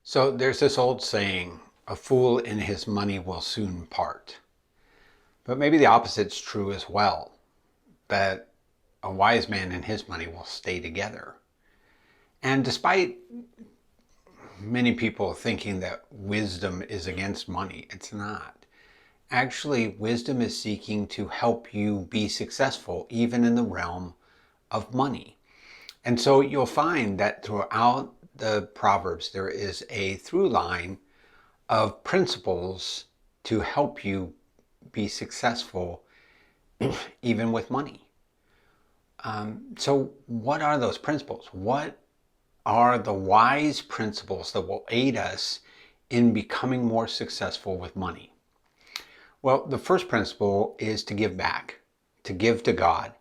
So there's this old saying, a fool in his money will soon part. But maybe the opposite's true as well, that a wise man and his money will stay together. And despite many people thinking that wisdom is against money, it's not. Actually, wisdom is seeking to help you be successful even in the realm of money. And so you'll find that throughout the Proverbs, there is a through line of principles to help you be successful even with money. So what are those principles? What are the wise principles that will aid us in becoming more successful with money? Well, the first principle is to give back, to give to God.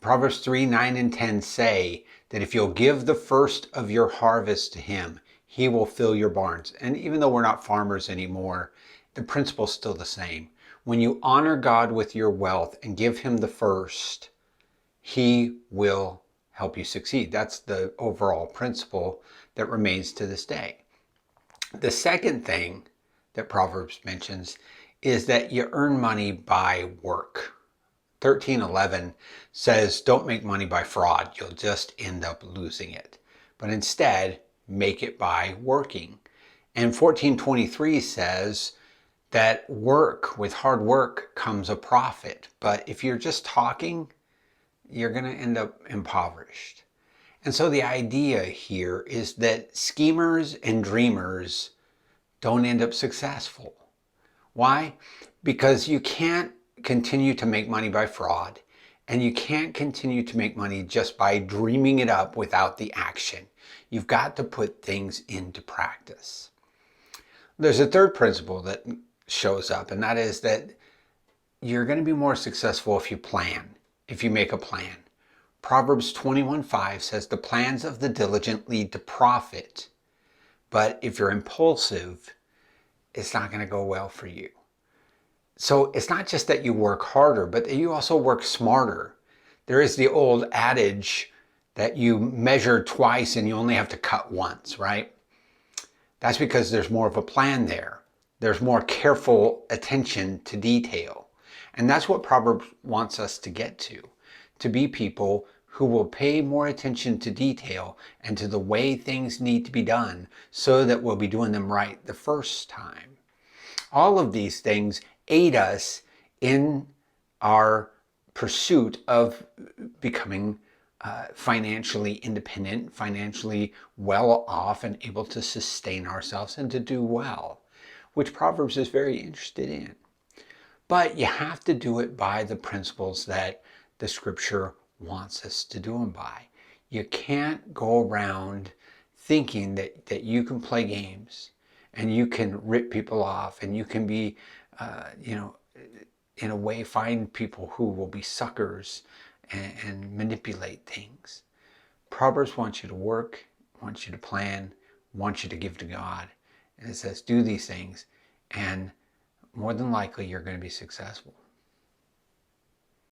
Proverbs 3, 9, and 10 say that if you'll give the first of your harvest to him, he will fill your barns. And even though we're not farmers anymore, the principle's still the same. When you honor God with your wealth and give him the first, he will help you succeed. That's the overall principle that remains to this day. The second thing that Proverbs mentions is that you earn money by work. 13:11 says, don't make money by fraud. You'll just end up losing it. But instead, make it by working. And 14:23 says that with hard work comes a profit. But if you're just talking, you're going to end up impoverished. And so the idea here is that schemers and dreamers don't end up successful. Why? Because you can't continue to make money by fraud, and you can't continue to make money just by dreaming it up without the action. You've got to put things into practice. There's a third principle that shows up, and that is that you're going to be more successful if you plan, if you make a plan. Proverbs 21:5 says, the plans of the diligent lead to profit, but if you're impulsive, it's not going to go well for you. So it's not just that you work harder, but that you also work smarter. There is the old adage that you measure twice and you only have to cut once, right? That's because there's more of a plan there. There's more careful attention to detail. And that's what Proverbs wants us to get to be people who will pay more attention to detail and to the way things need to be done so that we'll be doing them right the first time. All of these things aid us in our pursuit of becoming financially independent, financially well off, and able to sustain ourselves and to do well, which Proverbs is very interested in. But you have to do it by the principles that the scripture wants us to do them by. You can't go around thinking that you can play games and you can rip people off and you can be, in a way, find people who will be suckers and manipulate things. Proverbs wants you to work, wants you to plan, wants you to give to God. And it says, do these things, and more than likely you're going to be successful.